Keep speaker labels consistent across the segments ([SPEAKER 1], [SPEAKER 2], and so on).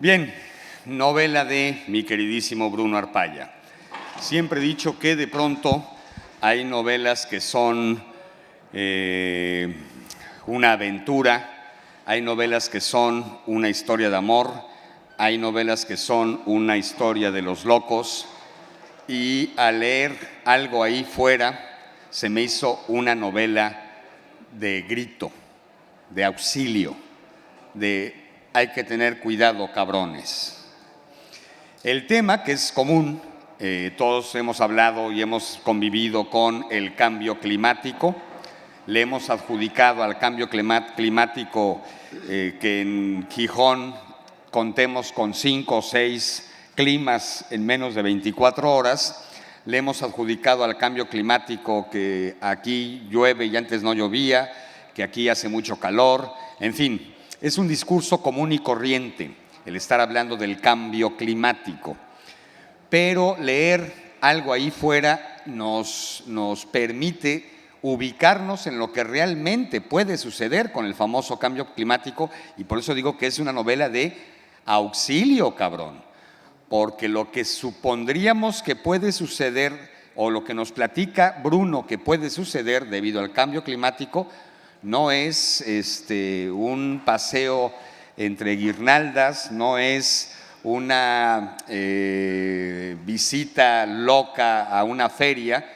[SPEAKER 1] Bien, novela de mi queridísimo Bruno Arpaya. Siempre he dicho que de pronto hay novelas que son una aventura, hay novelas que son una historia de amor, hay novelas que son una historia de los locos, y al leer Algo ahí fuera se me hizo una novela de grito, de auxilio, de hay que tener cuidado, cabrones. El tema, que es común, todos hemos hablado y hemos convivido con el cambio climático. Le hemos adjudicado al cambio climático que en Gijón contemos con 5 o 6 climas en menos de 24 horas. Le hemos adjudicado al cambio climático que aquí llueve y antes no llovía, que aquí hace mucho calor, en fin. Es un discurso común y corriente el estar hablando del cambio climático, pero leer Algo ahí fuera nos permite ubicarnos en lo que realmente puede suceder con el famoso cambio climático, y por eso digo que es una novela de auxilio, cabrón, porque lo que supondríamos que puede suceder o lo que nos platica Bruno que puede suceder debido al cambio climático no es un paseo entre guirnaldas, no es una visita loca a una feria,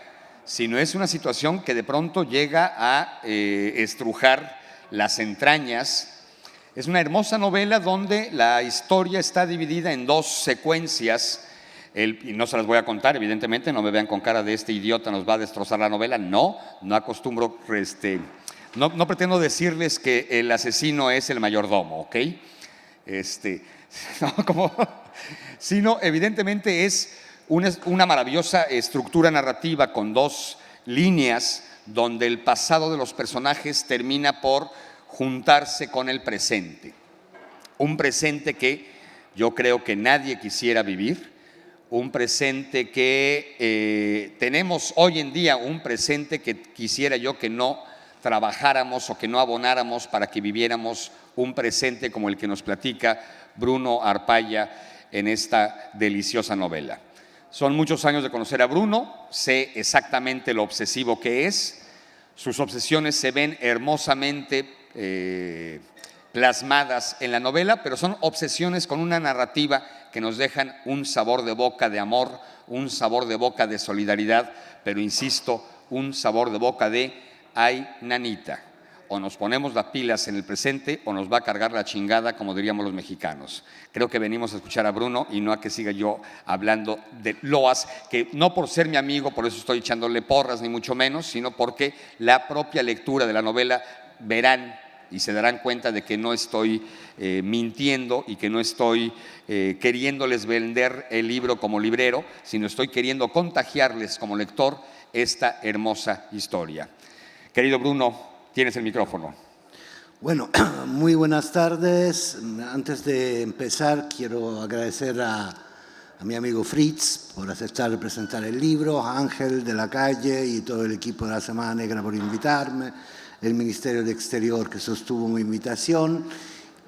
[SPEAKER 1] sino es una situación que de pronto llega a estrujar las entrañas. Es una hermosa novela donde la historia está dividida en 2 secuencias, y no se las voy a contar, evidentemente, no me vean con cara de este idiota nos va a destrozar la novela, no acostumbro, no pretendo decirles que el asesino es el mayordomo, ¿ok? Sino evidentemente es una maravillosa estructura narrativa con 2 líneas donde el pasado de los personajes termina por juntarse con el presente. Un presente que yo creo que nadie quisiera vivir, un presente que tenemos hoy en día, un presente que quisiera yo que no trabajáramos o que no abonáramos para que viviéramos un presente como el que nos platica Bruno Arpaya en esta deliciosa novela. Son muchos años de conocer a Bruno, sé exactamente lo obsesivo que es, sus obsesiones se ven hermosamente plasmadas en la novela, pero son obsesiones con una narrativa que nos dejan un sabor de boca de amor, un sabor de boca de solidaridad, pero insisto, un sabor de boca de ay, nanita, o nos ponemos las pilas en el presente o nos va a cargar la chingada, como diríamos los mexicanos. Creo que venimos a escuchar a Bruno y no a que siga yo hablando de loas, que no por ser mi amigo, por eso estoy echándole porras, ni mucho menos, sino porque la propia lectura de la novela verán y se darán cuenta de que no estoy mintiendo y que no estoy queriéndoles vender el libro como librero, sino estoy queriendo contagiarles como lector esta hermosa historia. Querido Bruno, tienes el micrófono.
[SPEAKER 2] Bueno, muy buenas tardes. Antes de empezar, quiero agradecer a mi amigo Fritz por aceptar presentar el libro, a Ángel de la Calle y todo el equipo de la Semana Negra por invitarme, el Ministerio de Exterior que sostuvo mi invitación,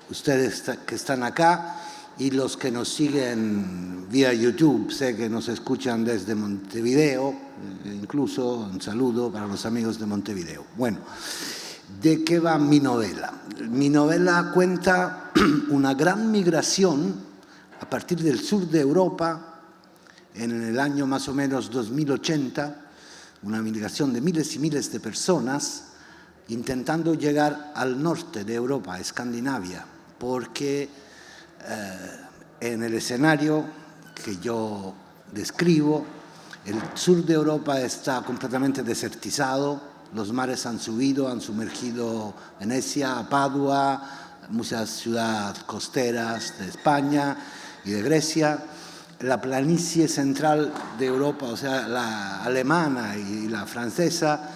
[SPEAKER 2] ustedes que están acá y los que nos siguen vía YouTube, sé que nos escuchan desde Montevideo, incluso un saludo para los amigos de Montevideo. Bueno, ¿de qué va mi novela? Mi novela cuenta una gran migración a partir del sur de Europa, en el año más o menos 2080, una migración de miles y miles de personas intentando llegar al norte de Europa, a Escandinavia, porque en el escenario que yo describo, el sur de Europa está completamente desertizado, los mares han subido, han sumergido Venecia, Padua, muchas ciudades costeras de España y de Grecia. La planicie central de Europa, o sea, la alemana y la francesa,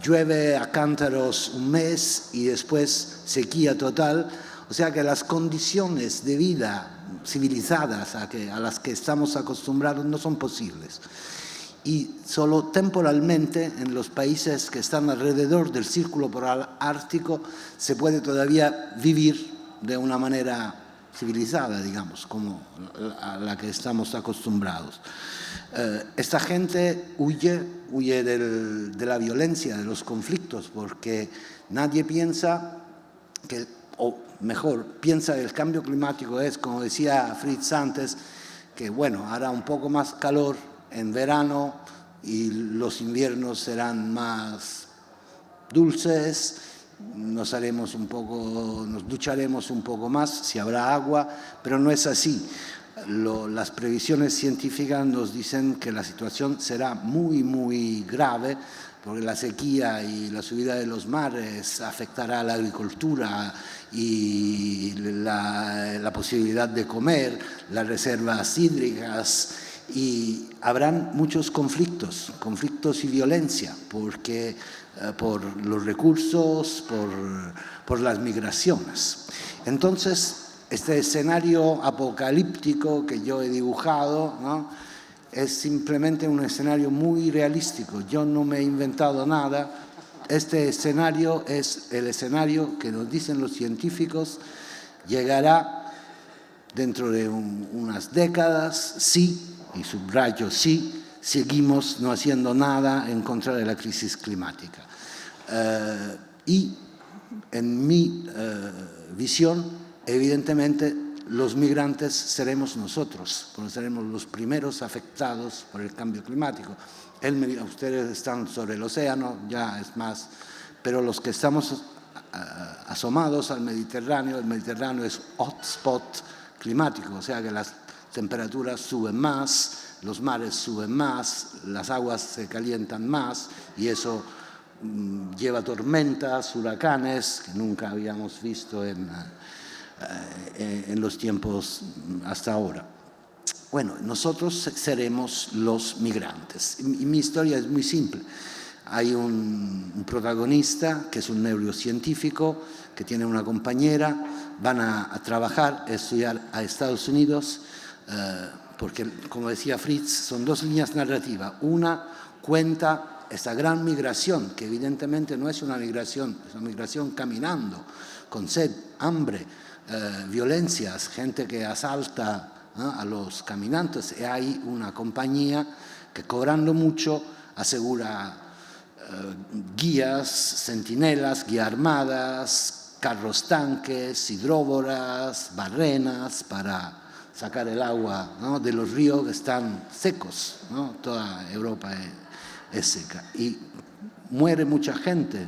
[SPEAKER 2] llueve a cántaros un mes y después sequía total. O sea que las condiciones de vida civilizadas a las que estamos acostumbrados no son posibles. Y solo temporalmente en los países que están alrededor del círculo polar ártico se puede todavía vivir de una manera civilizada, digamos, como a la que estamos acostumbrados. Esta gente huye de la violencia, de los conflictos, porque nadie piensa que, o mejor, piensa que el cambio climático es, como decía Fritz antes, que bueno, hará un poco más calor en verano y los inviernos serán más dulces, nos ducharemos un poco más si habrá agua, pero no es así. Las previsiones científicas nos dicen que la situación será muy, muy grave, porque la sequía y la subida de los mares afectará a la agricultura y la posibilidad de comer, las reservas hídricas, y habrán muchos conflictos y violencia, porque por los recursos, por las migraciones. Entonces, este escenario apocalíptico que yo he dibujado, ¿no?, es simplemente un escenario muy realístico. Yo no me he inventado nada. Este escenario es el escenario que nos dicen los científicos llegará dentro de unas décadas, sí, y subrayo sí, seguimos no haciendo nada en contra de la crisis climática. Y en mi visión, evidentemente, los migrantes seremos nosotros, porque seremos los primeros afectados por el cambio climático. Ustedes están sobre el océano, ya es más, pero los que estamos asomados al Mediterráneo, el Mediterráneo es hotspot climático, o sea que las temperaturas suben más, los mares suben más, las aguas se calientan más y eso lleva tormentas, huracanes que nunca habíamos visto en los tiempos hasta ahora. Bueno, nosotros seremos los migrantes. Y mi historia es muy simple. Hay un protagonista que es un neurocientífico que tiene una compañera, van a trabajar, a estudiar a Estados Unidos, porque, como decía Fritz, son dos líneas narrativas. Una cuenta esta gran migración, que evidentemente no es una migración, es una migración caminando, con sed, hambre, violencias, gente que asalta a los caminantes. Y hay una compañía que, cobrando mucho, asegura guías, centinelas, guías armadas, carros tanques, hidróboras, barrenas para sacar el agua, ¿no?, de los ríos que están secos, ¿no? Toda Europa es seca. Y muere mucha gente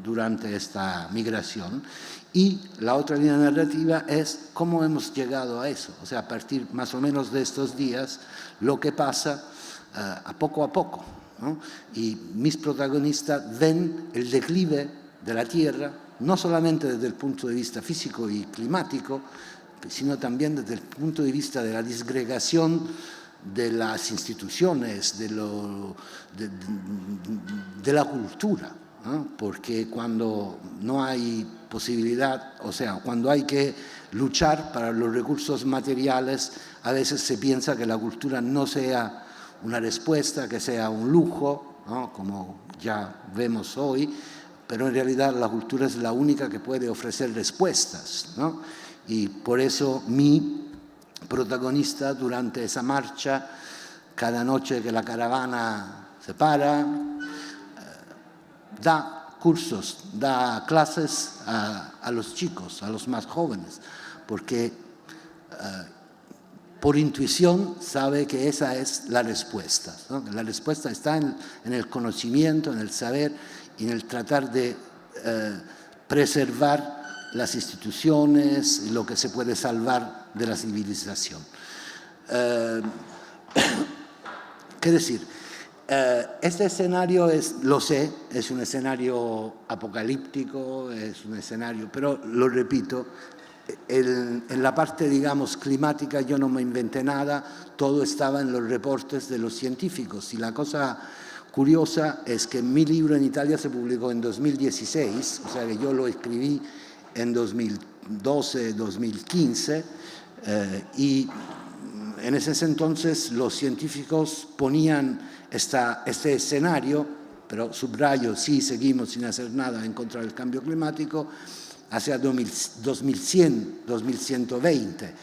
[SPEAKER 2] durante esta migración. Y la otra línea narrativa es cómo hemos llegado a eso. O sea, a partir más o menos de estos días, lo que pasa a poco, ¿no? Y mis protagonistas ven el declive de la Tierra, no solamente desde el punto de vista físico y climático, sino también desde el punto de vista de la disgregación de las instituciones, de la cultura, ¿no? Porque cuando no hay posibilidad, o sea, cuando hay que luchar para los recursos materiales, a veces se piensa que la cultura no sea una respuesta, que sea un lujo, ¿no?, como ya vemos hoy, pero en realidad la cultura es la única que puede ofrecer respuestas, ¿no? Y por eso mi protagonista, durante esa marcha, cada noche que la caravana se para, da cursos, da clases a los chicos, a los más jóvenes, porque por intuición sabe que esa es la respuesta, ¿no? La respuesta está en el conocimiento, en el saber y en el tratar de preservar las instituciones, lo que se puede salvar de la civilización. ¿Qué decir? Este escenario lo sé, es un escenario apocalíptico, es un escenario, pero lo repito, en la parte, digamos, climática yo no me inventé nada, todo estaba en los reportes de los científicos. Y la cosa curiosa es que mi libro en Italia se publicó en 2016, o sea que yo lo escribí en 2012, 2015, y en ese entonces los científicos ponían este escenario pero subrayo, sí seguimos sin hacer nada en contra del cambio climático, hacia 2100, 2120.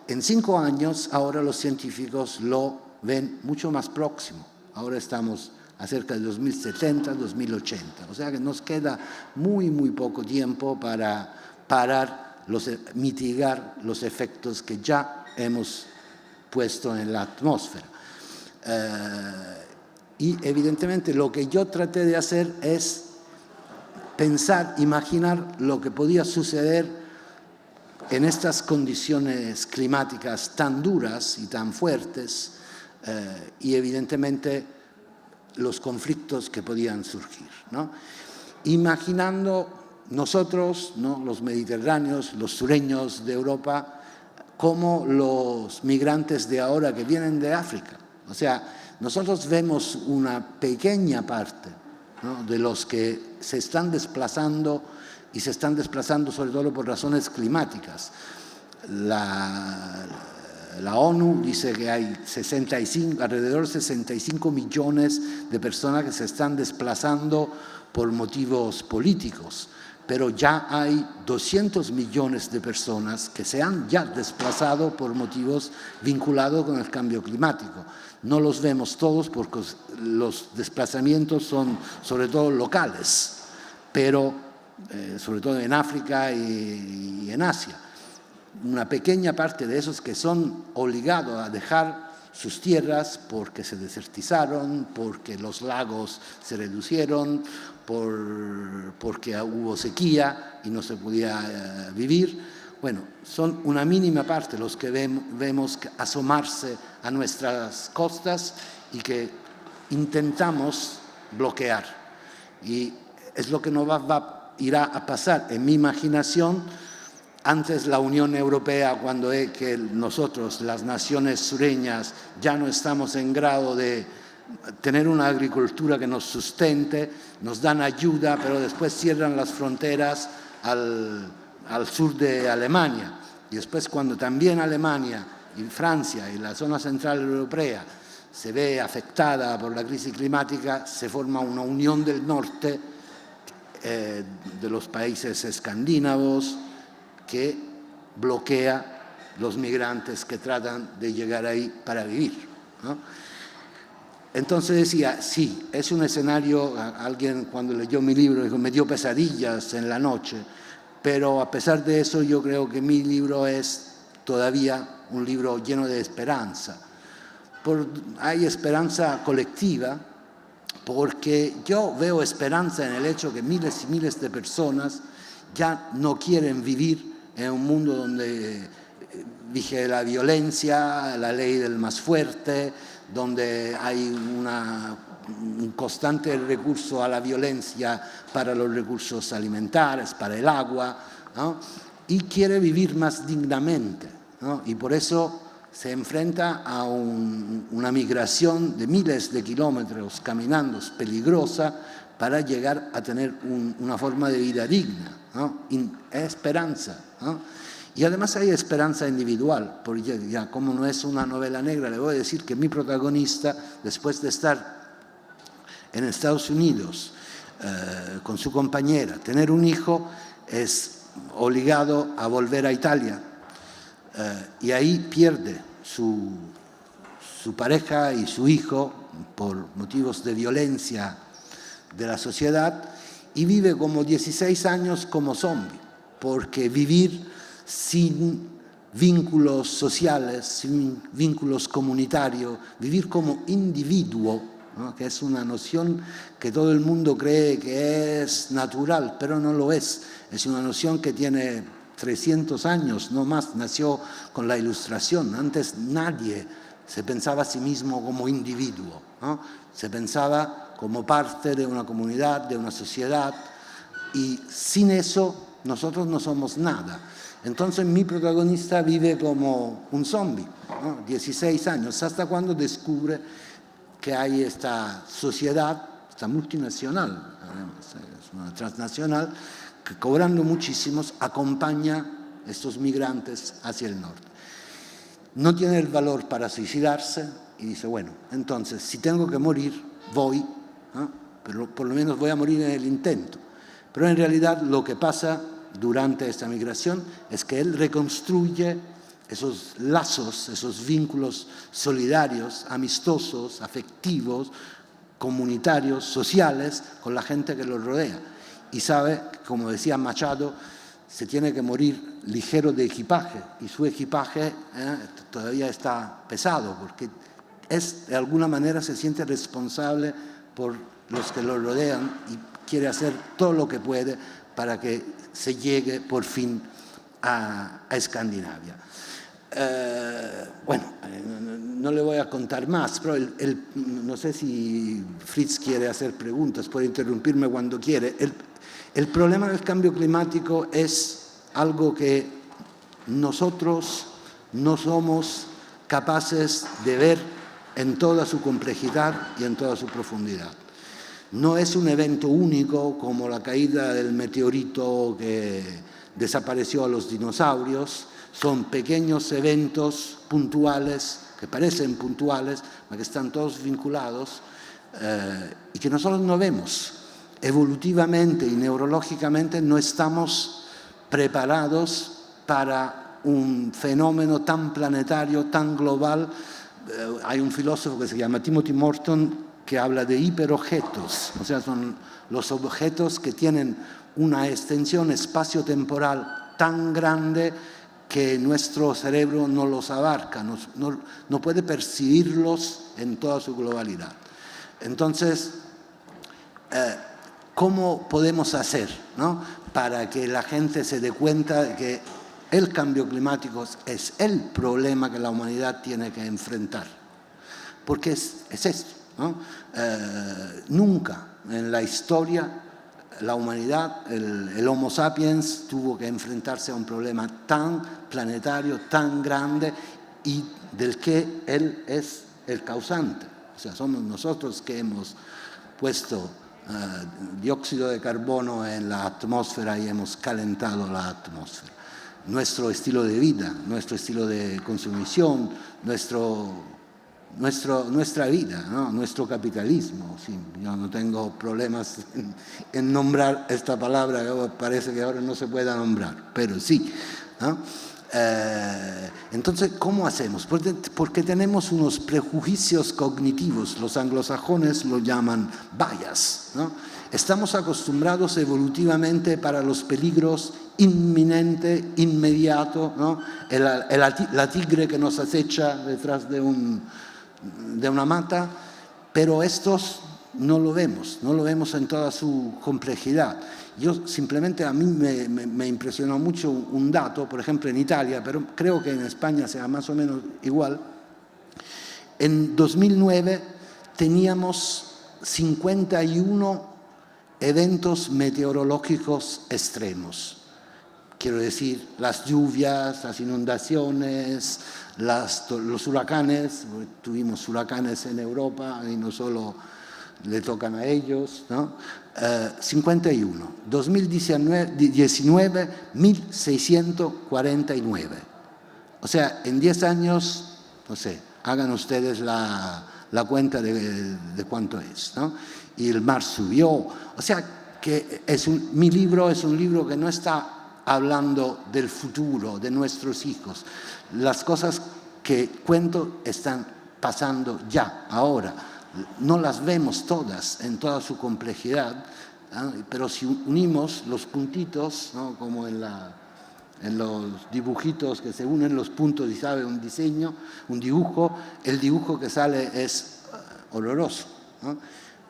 [SPEAKER 2] En 5 años, ahora los científicos lo ven mucho más próximo. Ahora estamos acerca de 2070, 2080. O sea que nos queda muy, muy poco tiempo para mitigar los efectos que ya hemos puesto en la atmósfera. Y evidentemente lo que yo traté de hacer es pensar, imaginar lo que podía suceder en estas condiciones climáticas tan duras y tan fuertes, y evidentemente los conflictos que podían surgir, ¿no? Imaginando nosotros, ¿no?, los mediterráneos, los sureños de Europa, como los migrantes de ahora que vienen de África. O sea, nosotros vemos una pequeña parte, ¿no?, de los que se están desplazando, y se están desplazando sobre todo por razones climáticas. La ONU dice que hay alrededor de 65 millones de personas que se están desplazando por motivos políticos, pero ya hay 200 millones de personas que se han ya desplazado por motivos vinculados con el cambio climático. No los vemos todos porque los desplazamientos son sobre todo locales, pero sobre todo en África y en Asia. Una pequeña parte de esos que son obligados a dejar sus tierras porque se desertizaron, porque los lagos se reducieron, porque hubo sequía y no se podía vivir. Bueno, son una mínima parte los que vemos asomarse a nuestras costas y que intentamos bloquear. Y es lo que nos irá a pasar en mi imaginación. Antes la Unión Europea, cuando es que nosotros, las naciones sureñas, ya no estamos en grado de tener una agricultura que nos sustente, nos dan ayuda, pero después cierran las fronteras al sur de Alemania. Y después cuando también Alemania y Francia y la zona central europea se ve afectada por la crisis climática, se forma una unión del norte de los países escandinavos que bloquea los migrantes que tratan de llegar ahí para vivir, ¿no? Entonces decía, sí, es un escenario, alguien cuando leyó mi libro dijo, me dio pesadillas en la noche, pero a pesar de eso yo creo que mi libro es todavía un libro lleno de esperanza. Hay esperanza colectiva, porque yo veo esperanza en el hecho que miles y miles de personas ya no quieren vivir en un mundo donde vige la violencia, la ley del más fuerte, donde hay un constante recurso a la violencia para los recursos alimentarios, para el agua, ¿no? Y quiere vivir más dignamente, ¿no? Y por eso se enfrenta a una migración de miles de kilómetros caminando, peligrosa, para llegar a tener una forma de vida digna, ¿no? Esperanza, ¿no? Y además hay esperanza individual, porque ya como no es una novela negra, le voy a decir que mi protagonista, después de estar en Estados Unidos con su compañera, tener un hijo, es obligado a volver a Italia, y ahí pierde su pareja y su hijo por motivos de violencia de la sociedad, y vive como 16 años como zombie, porque vivir sin vínculos sociales, sin vínculos comunitarios, vivir como individuo, ¿no?, que es una noción que todo el mundo cree que es natural, pero no lo es. Es una noción que tiene 300 años, no más, nació con la Ilustración. Antes nadie se pensaba a sí mismo como individuo, ¿no? Se pensaba como parte de una comunidad, de una sociedad, y sin eso nosotros no somos nada. Entonces mi protagonista vive como un zombie, ¿no? 16 años, hasta cuando descubre que hay esta sociedad, esta multinacional, es una transnacional, que cobrando muchísimos acompaña a estos migrantes hacia el norte. No tiene el valor para suicidarse y dice, bueno, entonces si tengo que morir, voy, ¿no? pero por lo menos voy a morir en el intento. Pero en realidad lo que pasa durante esta migración es que él reconstruye esos lazos, esos vínculos solidarios, amistosos, afectivos, comunitarios, sociales, con la gente que lo rodea. Y sabe, como decía Machado, se tiene que morir ligero de equipaje, y su equipaje todavía está pesado, porque de alguna manera se siente responsable por los que lo rodean y quiere hacer todo lo que puede para que se llegue por fin a Escandinavia. Bueno, no le voy a contar más, pero no sé si Fritz quiere hacer preguntas, puede interrumpirme cuando quiere. El problema del cambio climático es algo que nosotros no somos capaces de ver en toda su complejidad y en toda su profundidad. No es un evento único como la caída del meteorito que desapareció a los dinosaurios. Son pequeños eventos puntuales, que parecen puntuales, pero que están todos vinculados y que nosotros no vemos. Evolutivamente y neurológicamente no estamos preparados para un fenómeno tan planetario, tan global. Hay un filósofo que se llama Timothy Morton que habla de hiperobjetos, o sea, son los objetos que tienen una extensión espacio-temporal tan grande que nuestro cerebro no los abarca, no puede percibirlos en toda su globalidad. Entonces, ¿cómo podemos hacer, ¿no?, para que la gente se dé cuenta de que el cambio climático es el problema que la humanidad tiene que enfrentar? Porque es esto, ¿no? Nunca en la historia la humanidad, el Homo sapiens, tuvo que enfrentarse a un problema tan planetario, tan grande, y del que él es el causante. O sea, somos nosotros que hemos puesto dióxido de carbono en la atmósfera y hemos calentado la atmósfera. Nuestro estilo de vida, nuestro estilo de consumición, nuestra vida, ¿no?, nuestro capitalismo. Sí, yo no tengo problemas en nombrar esta palabra, que parece que ahora no se pueda nombrar, pero sí, ¿no? Entonces, ¿cómo hacemos? Porque tenemos unos prejuicios cognitivos, los anglosajones lo llaman bias, ¿no? Estamos acostumbrados evolutivamente para los peligros inminente, inmediato, ¿no? La tigre que nos acecha detrás de una mata, pero estos no lo vemos en toda su complejidad. Yo simplemente, a mí me impresionó mucho un dato, por ejemplo en Italia, pero creo que en España sea más o menos igual. En 2009 teníamos 51 eventos meteorológicos extremos. Quiero decir, las lluvias, las inundaciones, los huracanes. Tuvimos huracanes en Europa y no solo le tocan a ellos, ¿no? 51. 2019, 1649. O sea, en 10 años, no sé, hagan ustedes la cuenta de cuánto es, ¿no? Y el mar subió. O sea, que mi libro es un libro que no está hablando del futuro, de nuestros hijos. Las cosas que cuento están pasando ya, ahora. No las vemos todas en toda su complejidad, ¿no? Pero si unimos los puntitos, ¿no?, como en los dibujitos que se unen los puntos y sale un diseño, un dibujo, el dibujo que sale es horroroso, ¿no?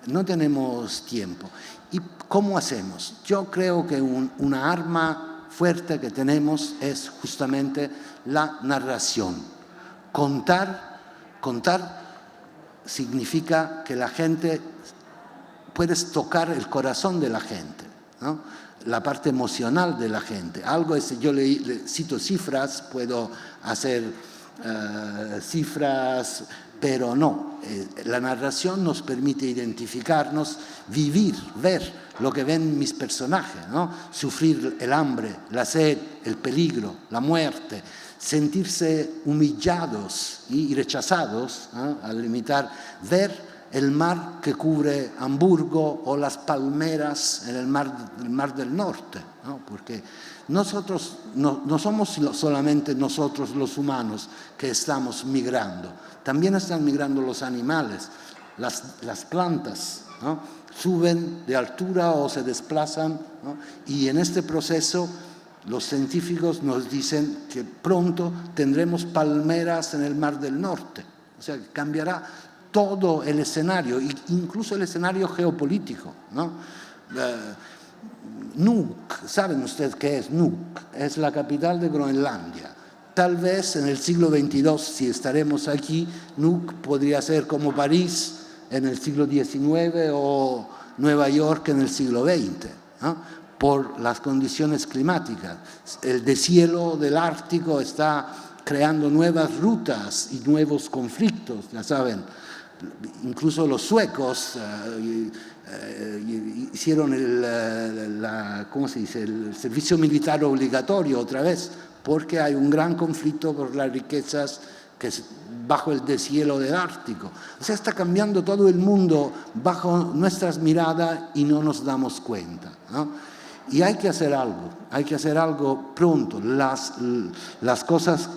[SPEAKER 2] No tenemos tiempo. ¿Y cómo hacemos? Yo creo que una arma fuerte que tenemos es justamente la narración. Contar significa que la gente, puedes tocar el corazón de la gente, ¿no?, la parte emocional de la gente. Yo le cito cifras, puedo hacer cifras, pero no. La narración nos permite identificarnos, vivir, ver lo que ven mis personajes, ¿no? Sufrir el hambre, la sed, el peligro, la muerte, sentirse humillados y rechazados, ¿no?, al limitar, ver el mar que cubre Hamburgo o las palmeras en el mar del Norte, ¿no? Porque nosotros no somos solamente nosotros los humanos que estamos migrando, también están migrando los animales, las plantas, ¿no? Suben de altura o se desplazan, ¿no? Y en este proceso los científicos nos dicen que pronto tendremos palmeras en el mar del Norte, o sea, cambiará todo el escenario, incluso el escenario geopolítico, ¿no? Nuuk, ¿saben ustedes qué es Nuuk? Es la capital de Groenlandia. Tal vez en el siglo XXII, si estaremos aquí, Nuuk podría ser como París en el siglo XIX o Nueva York en el siglo XX, ¿no? Por las condiciones climáticas. El deshielo del Ártico está creando nuevas rutas y nuevos conflictos, ya saben. Incluso los suecos hicieron ¿cómo se dice? El servicio militar obligatorio otra vez, porque hay un gran conflicto por las riquezas que es bajo el deshielo del Ártico. O sea, está cambiando todo el mundo bajo nuestras miradas y no nos damos cuenta, ¿no? Y hay que hacer algo pronto. Las cosas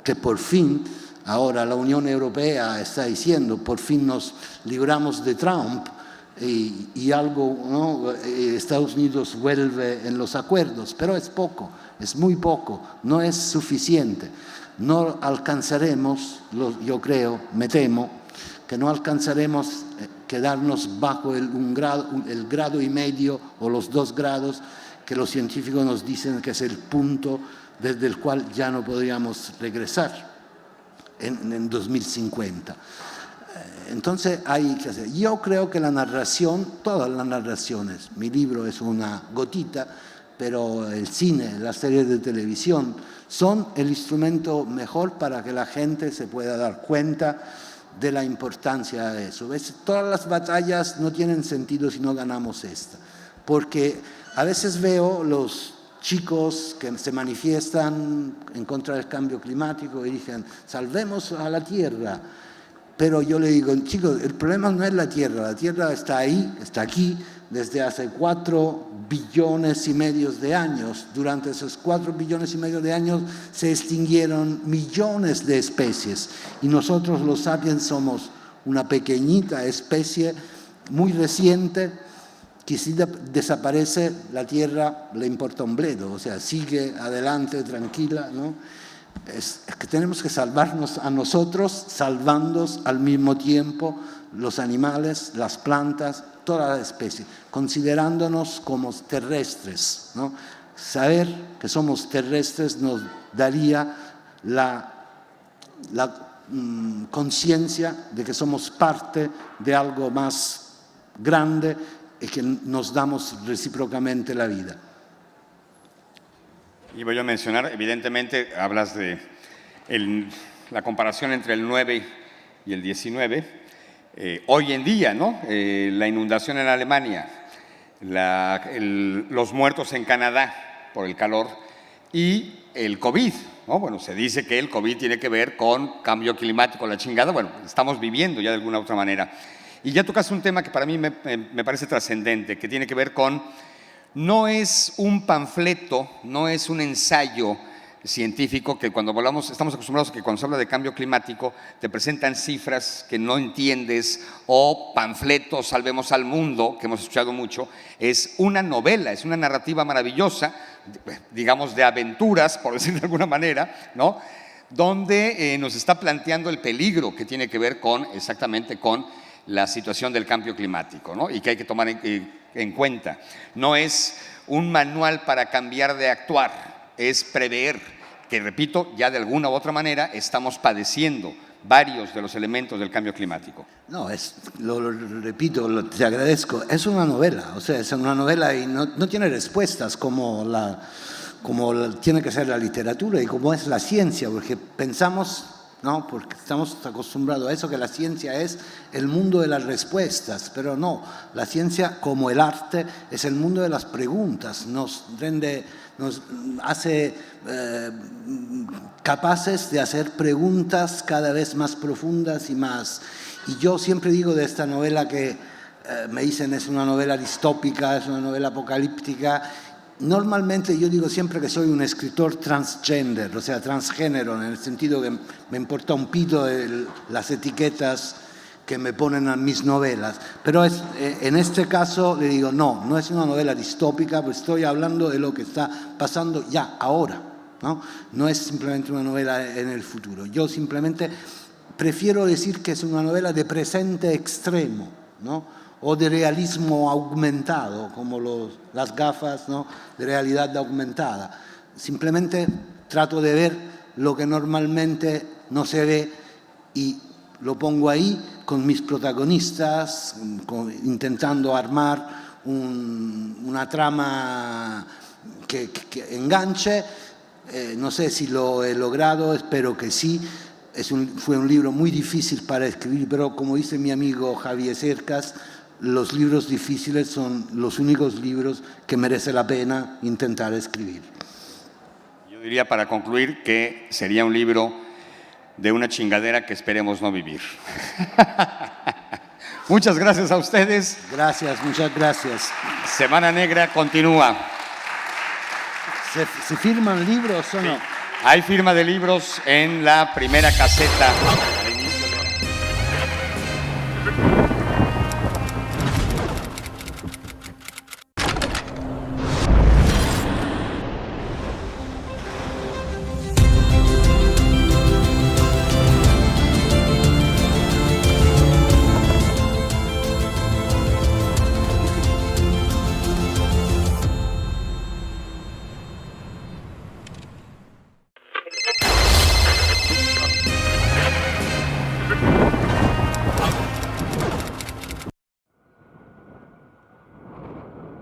[SPEAKER 2] que por fin ahora la Unión Europea está diciendo, por fin nos libramos de Trump y algo, ¿no? Estados Unidos vuelve en los acuerdos, pero es poco, es muy poco, no es suficiente. No alcanzaremos, yo creo, me temo, que no alcanzaremos quedarnos bajo el grado y medio o los 2 grados que los científicos nos dicen que es el punto desde el cual ya no podríamos regresar en 2050. Entonces hay que hacer. Yo creo que la narración, todas las narraciones, mi libro es una gotita, pero el cine, las series de televisión son el instrumento mejor para que la gente se pueda dar cuenta de la importancia de eso. ¿Ves? Todas las batallas no tienen sentido si no ganamos esta, porque a veces veo los chicos que se manifiestan en contra del cambio climático y dicen, salvemos a la Tierra. Pero yo le digo, chicos, el problema no es la Tierra está ahí, está aquí, desde hace 4,5 billones de años. Durante esos 4,5 billones de años se extinguieron millones de especies y nosotros los sapiens somos una pequeñita especie muy reciente que si desaparece la Tierra le importa un bledo, o sea, sigue adelante tranquila, ¿no? Es que tenemos que salvarnos a nosotros, salvando al mismo tiempo los animales, las plantas, toda la especie, considerándonos como terrestres, ¿no? Saber que somos terrestres nos daría la conciencia de que somos parte de algo más grande y que nos damos recíprocamente la vida.
[SPEAKER 1] Y voy a mencionar, evidentemente, hablas de la comparación entre el 9 y el 19. Hoy en día, ¿no? La inundación en Alemania, los muertos en Canadá por el calor y el COVID, ¿no? Bueno, se dice que el COVID tiene que ver con cambio climático, la chingada. Bueno, estamos viviendo ya de alguna u otra manera. Y ya tocas un tema que para mí me parece trascendente, que tiene que ver con, no es un panfleto, no es un ensayo científico que cuando hablamos, estamos acostumbrados a que cuando se habla de cambio climático te presentan cifras que no entiendes o panfletos, salvemos al mundo, que hemos escuchado mucho. Es una novela, es una narrativa maravillosa, digamos de aventuras, por decir de alguna manera, ¿no? Donde nos está planteando el peligro que tiene que ver con, exactamente con la situación del cambio climático, ¿no? Y que hay que tomar en cuenta. No es un manual para cambiar de actuar, es prever que, repito, ya de alguna u otra manera estamos padeciendo varios de los elementos del cambio climático.
[SPEAKER 2] No, lo repito, te agradezco, es una novela, o sea, es una novela y no tiene respuestas como tiene que ser la literatura y como es la ciencia, porque pensamos, ¿no? Porque estamos acostumbrados a eso, que la ciencia es el mundo de las respuestas, pero no, la ciencia como el arte es el mundo de las preguntas, nos hace capaces de hacer preguntas cada vez más profundas y más. Y yo siempre digo de esta novela que me dicen es una novela distópica, es una novela apocalíptica. Normalmente yo digo siempre que soy un escritor transgender, o sea, transgénero, en el sentido que me importa un pito las etiquetas que me ponen a mis novelas. Pero en este caso le digo, no es una novela distópica, pues estoy hablando de lo que está pasando ya, ahora. No es simplemente una novela en el futuro. Yo simplemente prefiero decir que es una novela de presente extremo, o de realismo aumentado, como las gafas, de realidad aumentada. Simplemente trato de ver lo que normalmente no se ve y lo pongo ahí con mis protagonistas, intentando armar una trama que enganche. No sé si lo he logrado, espero que sí. Fue un libro muy difícil para escribir, pero como dice mi amigo Javier Cercas, los libros difíciles son los únicos libros que merece la pena intentar escribir.
[SPEAKER 1] Yo diría para concluir que sería un libro de una chingadera que esperemos no vivir. Muchas gracias a ustedes.
[SPEAKER 2] Gracias, muchas gracias.
[SPEAKER 1] Semana Negra continúa.
[SPEAKER 2] ¿Se firman libros o no?
[SPEAKER 1] Sí. Hay firma de libros en la primera caseta.